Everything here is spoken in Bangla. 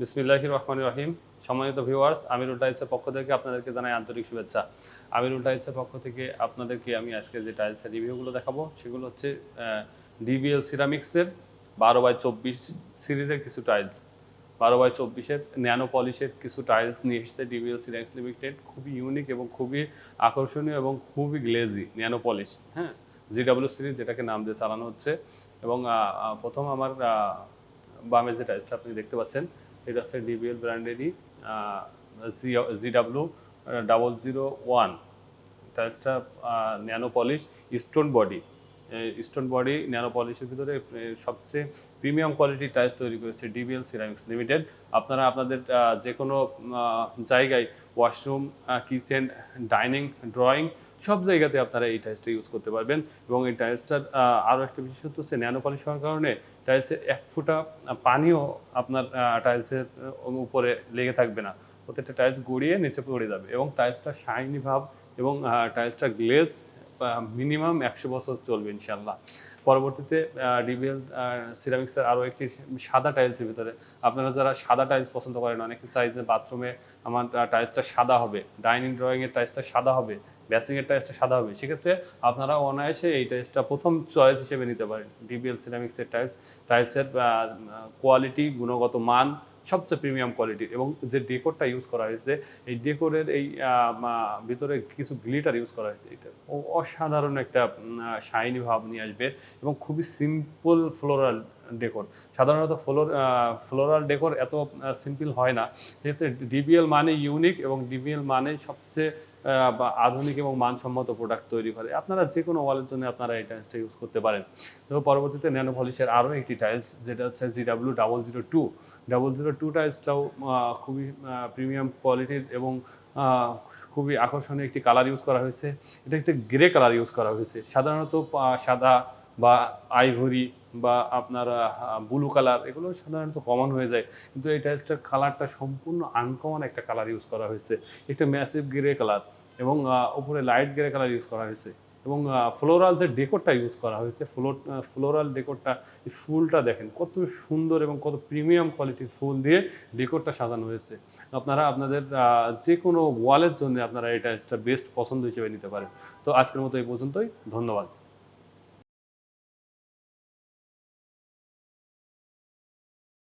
বিসমিল্লাহির রহমানির রহিম। সম্মানিত ভিউয়ার্স, আমিরুল টাইলসের পক্ষ থেকে আপনাদেরকে জানাই আন্তরিক শুভেচ্ছা। আমিরুল টাইলসের পক্ষ থেকে আপনাদেরকে আমি আজকে যে টাইলসের রিভিউগুলো দেখাবো সেগুলো হচ্ছে ডিবিএল সিরামিক্সের 12x24 সিরিজের কিছু টাইলস। 12x24-এর ন্যানো পলিশের কিছু টাইলস নিয়ে এসেছে ডিবিএল সিরামিক্স লিমিটেড। খুবই ইউনিক এবং খুবই আকর্ষণীয় এবং খুবই গ্লেজি ন্যানো পলিশ, হ্যাঁ, জিডাব্লিউ সিরিজ যেটাকে নাম দিয়ে চালানো হচ্ছে। এবং প্রথম আমার বামে যে টাইলসটা আপনি দেখতে পাচ্ছেন এটা হচ্ছে ডিবিএল ব্র্যান্ডেরই জিডাব্লিউ 001 টাইলসটা। Nano polish stone body nano পলিশের ভিতরে সবচেয়ে প্রিমিয়াম কোয়ালিটির টাইলস তৈরি করেছে ডিবিএল সিরামিক্স লিমিটেড। আপনারা আপনাদের যে কোনো জায়গায় ওয়াশরুম, কিচেন, ডাইনিং, ড্রয়িং সব জায়গাতে আপনারা এই টাইলসটা ইউজ করতে পারবেন। এবং এই টাইলসটার আরও একটা বিশেষত্ব হচ্ছে ন্যানো পলিশ হওয়ার কারণে টাইলসে এক ফোঁটা পানিও আপনার টাইলসের উপরে লেগে থাকবে না। প্রত্যেকটা টাইলস গড়িয়ে নিচে পড়ে যাবে এবং টাইলসটা শাইনি ভাব এবং টাইলসটা গ্লেজ মিনিমাম 100 বছর চলবে ইনশাল্লাহ। পরবর্তীতে ডিবিএল সিরামিক্সের আরও একটি সাদা টাইলসের ভিতরে আপনারা যারা সাদা টাইলস পছন্দ করেন, অনেকে চাই যে বাথরুমে আমার টাইলসটা সাদা হবে, ডাইনিং ড্রয়িংয়ের টাইলসটা সাদা হবে, বেসিংয়ের টাইলসটা সাদা হবে, সেক্ষেত্রে আপনারা অনায়াসে এই টাইলসটা প্রথম চয়েস হিসেবে নিতে পারেন। ডিবিএল সিরামিক্সের টাইলসের কোয়ালিটি, গুণগত মান সবচেয়ে প্রিমিয়াম কোয়ালিটির। এবং যে ডেকোরটা ইউজ করা হয়েছে, এই ডেকোরের এই ভিতরে কিছু গ্লিটার ইউজ করা হয়েছে, এটা অসাধারণ একটা শাইনি ভাব নিয়ে আসবে এবং খুবই সিম্পল ফ্লোরাল ডেকোর। সাধারণত ফ্লোরাল ডেকোর এত সিম্পল হয় না, যেহেতু ডিবিএল মানে ইউনিক এবং ডিবিএল মানে সবচেয়ে আধুনিক এবং মানসম্মত প্রোডাক্ট তৈরি করে। আপনারা যে কোনো ওয়ালের জন্য আপনারা এই টাইলসটা ইউজ করতে পারেন। তো পরবর্তীতে ন্যানো পলিশের আরও একটি টাইলস যেটা হচ্ছে GW002 টাইলসটাও খুবই প্রিমিয়াম কোয়ালিটির এবং খুবই আকর্ষণীয় একটি কালার ইউজ করা হয়েছে। এটা একটি গ্রে কালার ইউজ করা হয়েছে। সাধারণত সাদা বা আইভরি বা আপনার ব্লু কালার এগুলো সাধারণত কমন হয়ে যায়, কিন্তু এই টাইলসটার কালারটা সম্পূর্ণ আনকমন একটা কালার ইউজ করা হয়েছে। একটা ম্যাসিভ গ্রে কালার এবং উপরে লাইট গ্রে কালার ইউজ করা হয়েছে। এবং ফ্লোরাল যে ডেকোরটা ইউজ করা হয়েছে, ফ্লোরাল ডেকোরটা, এই ফুলটা দেখেন কত সুন্দর এবং কত প্রিমিয়াম কোয়ালিটির ফুল দিয়ে ডেকোরটা সাজানো হয়েছে। আপনারা আপনাদের যে কোনো ওয়ালের জন্য আপনারা এই টাইলসটা বেস্ট পছন্দ হিসেবে নিতে পারেন। তো আজকের মতো এই পর্যন্তই, ধন্যবাদ।